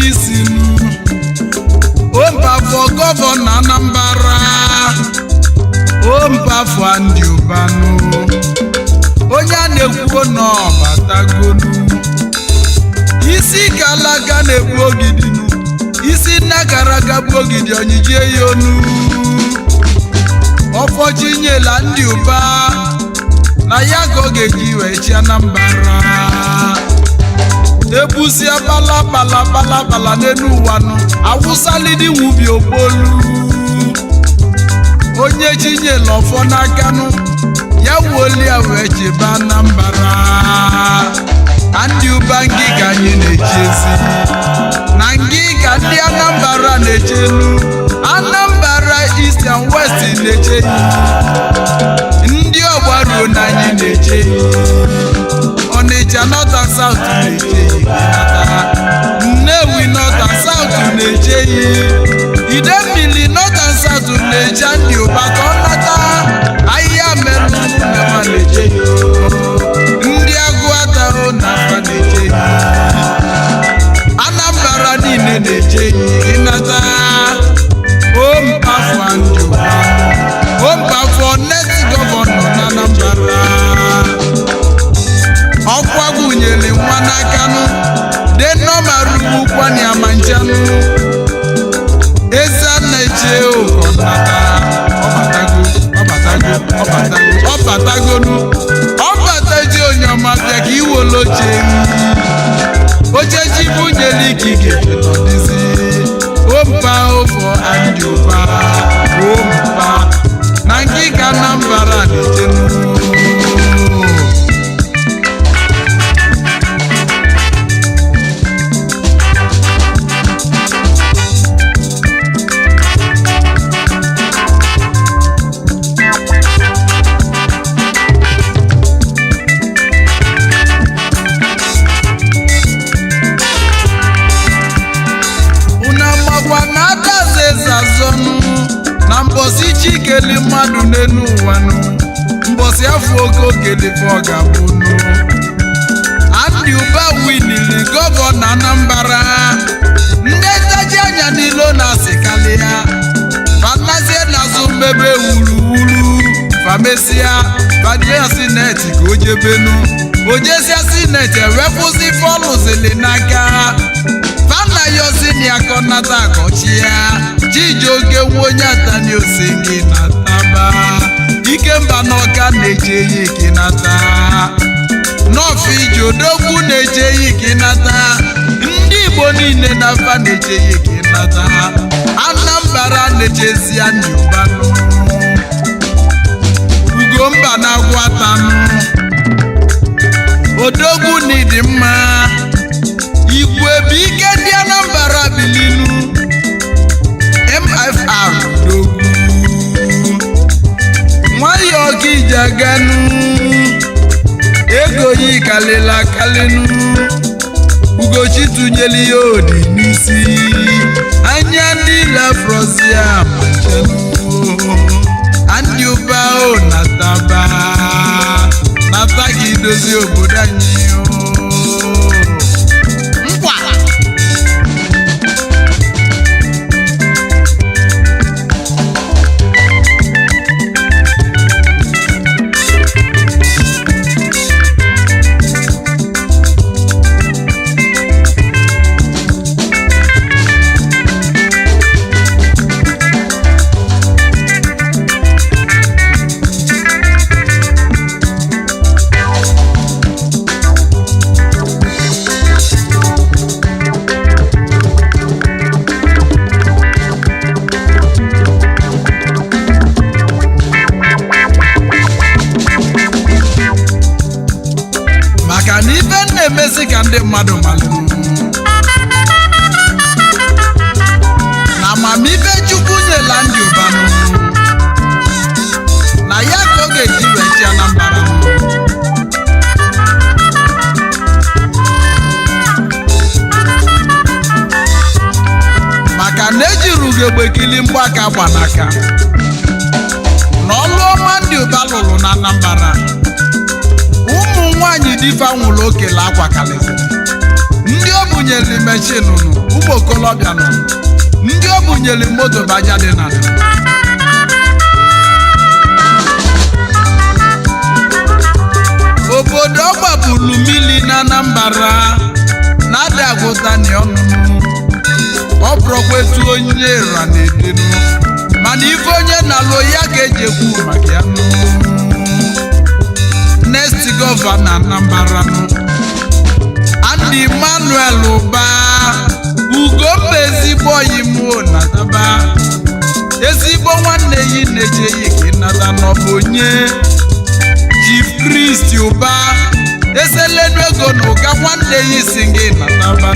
isi Ombafo gọvanọ Anambra Ombafo ndị ụbanụ onye a na-ekwu n'ọbatagonu isi galaga na-egbu ogidinu isi nna gara aga bụ ogidi onyijie ya onu ọfọchi nyela ndị ụba na ya ka ọ ga-eji wee chi Anambra ebusia bala n'elu ụwa nụ awụsalidi nwubi okpolu onye chinyela ọfọ n'aka nụ ya wuolia wee chebe Anambra ndị ụba ngịga anyị na-echezi na ngịga ndị Anambra na-echenu Anambra East and West na-echeghị ndị ọgbaruo na anyị na-echeghị Onitsha North and South na-echeghị Nnewi North and South na-echeghị Idemmili North and South na-eche ndị ụba ka ọ nata ahịhịa merụ nama na-echeghị ndị Agụata na afa na-echeghị Anambra niile na-echeghị ịnata Ombafo ndị ụba Ombafo next gọvanọ na Anambra ọkwa gụnyere nwa n'akanụ de nọmarugbu kwani amanjanụ eze na-eche ụkọnata ọbataji onye ọma bịa ka iwere oche ji bunyere ikike nọdịzi Ombafo ndị ụba Omba na ngịga Anambra na-echenu na mbosi chikeli mmadụ n'elu ụwa nụ mbosi afọ ogo gelife ọ ga-abụnụ ndị ụba winili gọvanọ Anambra ndị taji anya n'ilo na-asịkalị ya fanazie n'azụ mmebe wuruwuru famesia badia sineti ka o jebenu ojesia sineti ewepụzi fọlụzili n'aka fanayozi akọnata akọchi ya Chijioke onye atani osengi na taba Ikemba n'ọka na-eche ya ikinata N'Ọfịja Odogwu na-eche ya ikinata ndị Igbo niile na-afa na-eche ya ikinata Anambra na-echezi ya ndị ụbanụ Ugomba na-agwatanụ Odogwu n'ịdị mma Igwe bụ ike ndị Anambra bilinu MFR Odogwu nwayọọ ka ije aganụ ego yi kalịla kalịnụ Ugochi tụnyeli ya odi n'isi anya ndị lafrozia machenụ ndị ụba nataba nata ka idozi obodo anyị emezi ka ndị mmadụ malụ na amamife Chukwu nyela ndị ụbanụ na ya ka ọ ga-eji wee chi Anambra maka na ejiri ugegbe kili mgbaka gbanaka na ọlụ ọma ndị ụba lụrụ na Anambra ụmụ nwanyị difa nwụrụ okele akwa kalịsịrị ndị o bunyere mechin ụmụ okolobịa nọ ndị o bunyere moto baja dị na obodo ọ gbapụrụ mmiri na Anambra na-adị agụtani ọnụnụ ọ bụrụkwa etu onye ra na-edenu mana ife onye na-alụ ya ga-ejekwu maka ya next gọvanọ Anambra Andy Emmanuel Ụba Ugomma ezigbo oyimuo nataba ezigbo nwanne yi na-eje yi ka ịnata n'ọbụ onye Chief Christ Ụba eselenu ego na ụga nwanne yi si gị nataba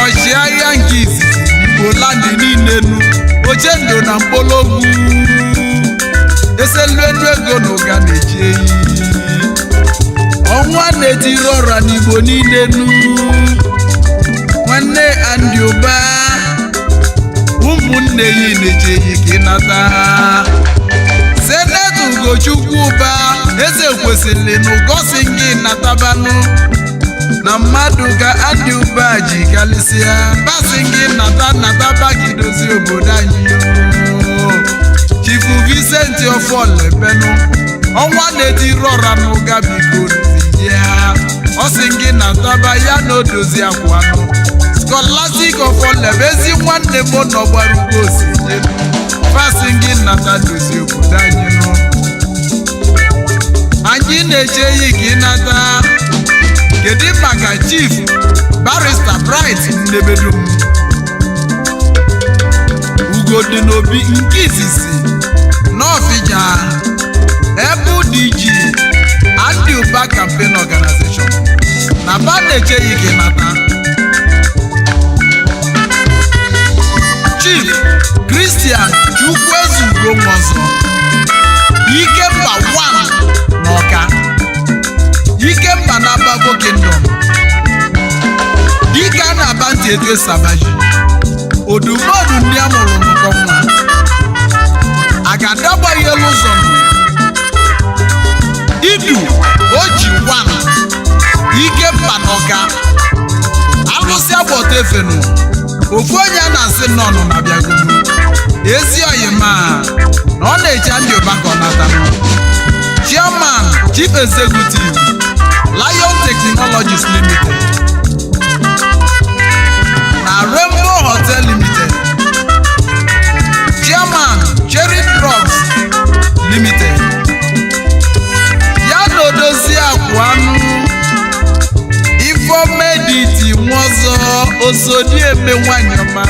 ọchịagha nke izizi Igbolandị niile nu ochendo na mkpologwu eselenu ego na ụga na-eji eyi ọnwa na-etiri ọra n'Igbo niile nu nwanne Andy Ụba ụmụnne yi na-eje yi ka ịnata Senetọ Ugochukwu Ụba eze kwesịrị na ụgosi gị natabanụ na mmadụ ka Andy Ụba ji galịsịa basị gị nataba gị dozie obodo anyị Chief Vincent Ofolebenu ọnwa na-etiri ọra n'ụga biko ya ọ sị gị nataba ya na odozi akwanụ Scholastic Ofolebe ezi nwanne m nọ gbara ugbo osinje basị gị nata dozie obodo anyị nụ anyị na-eche yi ka ịnata kedu maka Chief Barrister Bright Nnebedum Ugodi n'obi nke izizi n'Ọfịja ebe DG Andy Ụba Campaign Organization na ba na-eche yi ka ịnata Chief Christian Chukwuezugo Nwozo Ikemba 1 n'Ọka Ikemba na Babo Kingdom dike a na-aba ntị etu esabaji odumodu ndị amụrụ n'ụkọ nwa agadagbaghị elu ụzọ Idu Oji 1 Ikemba n'Ọka alụsị agbọta efenu ofu onye a na-asị nọnụ na bịagolu ezi oyima na ọ na-eche Andy Ụba ka ọ natanụ Chairman Chief Executive Lion Technologies Limited na Rainbow Hotel Limited Chairman Cherry Drugs Limited ya na odozi akwanụ Ifomediti Nwozo Osodieme nwanyị ọma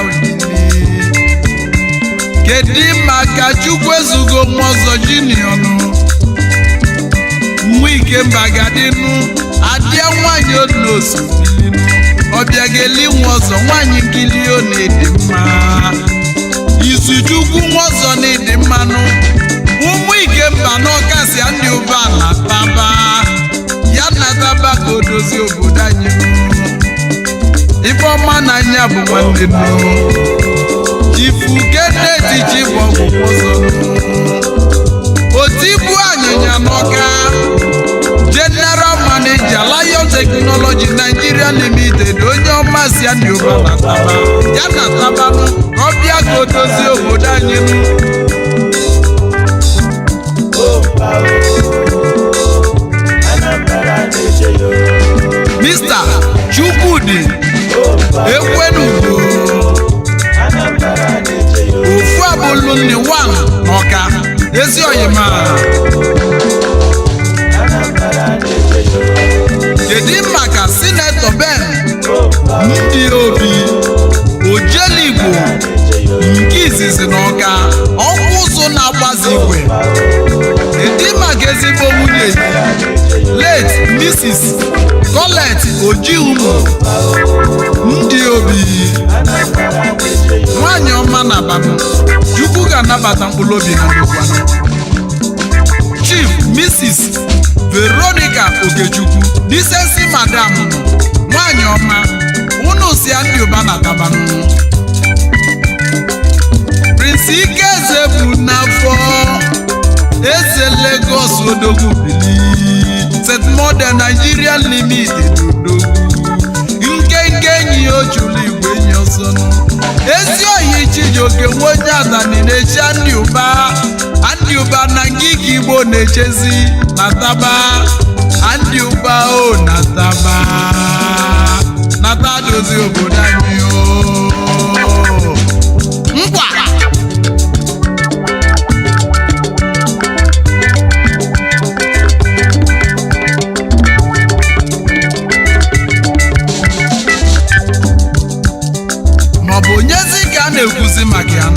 kedu maka Chukwuezugo Nwozo Junior Ikemba gadinu adịa nwanyị onosu ọbịageli Nwozo nwanyị nkilio na-edi mma Izuchukwu Nwozo na-edi mmanụ ụmụ Ikemba n'Ọka si Andy Ụba nataba ya nataba ka odozi obodo anyị Ifeọma n'anya bụ nwanne m Chifu Kenneth Chibọgwụ Nwozo Otibu anyịnya n'Ọka General Manager Lion Technology Nigeria Limited onye ọma si Andy Ụba nataba ya nataba ka ọ bịa ka odozi obodo anyị Mr. Chukwudi Ekwenugo ofu abụlụ nne 1 n'Ọka ezi oyima kedu maka Sinetọ Ben ndị obi Ojeligbo nke izizi n'Ọka ọkwụ ụzụ na-agbazi igwe kedu maka ezigbo nwunye late Mrs. Colette Ojiumo ndị obi nwanyị ọma na banụ Chukwu ga-anabata mkpụrụ obi na ndokwanụ Chief Mrs. Veronica Okechukwu Decency Madam nwanyị ọma unu si Andy Ụba natabanụ Prince Ikeze bụ n'afọ eze Lagos odogwu bili St. Modern Nigerian Limited nke enyi ochulu igwe enyi ọsọ ezi oyi Chijioke nwenye adani na-eche Andy Uba na ngigi Igbo na-echezi na taba Andy Uba o na taba na tadozi obodo anyị ngwa maọbụ onyezi ka a na-ekwuzi maka ya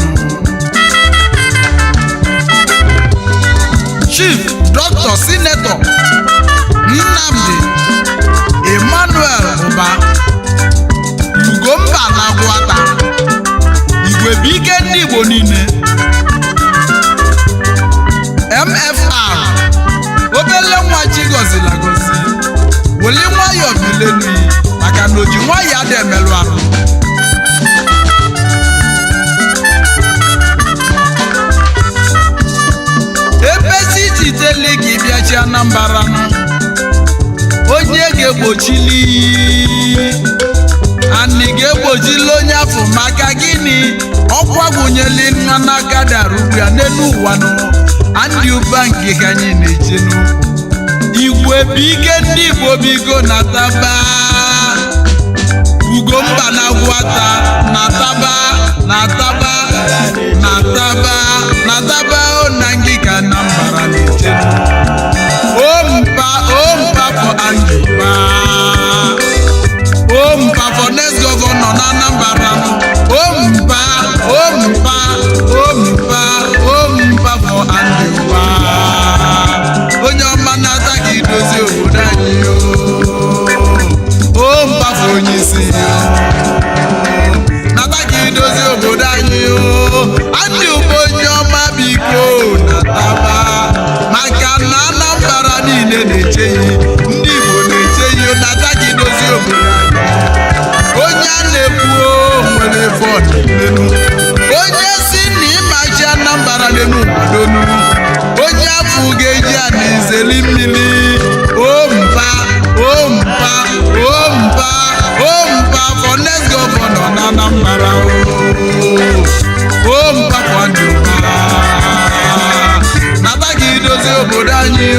Chief Dr. Senator Nnamdi Emmanuel Uba Ugomba na-agwata igwe bụ ike ndị Igbo niile MFR obele nwa chi gọzila gọzi weli nwayọ bilenu maka na oji nwayọ ada emelụ arụ ebezi jidele gị bịachi Anambra onye ga-egbochili anyị ga-egbochili onye afọ maka gịnị ọkwa gụnyeli nwa n'aka dara ugbu ya n'elu ụwa Andy Uba nke ka anyị na-echenu igwe bụ ike ndị Igbo bigo na taba Ugomba na-agwata na taba na taba na taba na taba na ngika Anambra na-echenu ompa for Andy Uba ompa for next governor na Anambra ompa for Andy Uba onye ọma na-ata ka idozi obodo anyị ompa for onye isi nata ka idozi obodo anyị Andy Uba onye ọma biko na taba maka na Anambra niile na-eche ndị Igbo na-eche nata ka idozi obodo anyị onye a na-ekwu nwere vọt onye si na ịmachi Anambra n'elu obodo onye afọ ga-eji a na izeli mmiri ompa for next governor na Anambra ompa for Andy Uba nata ka idozi obodo anyị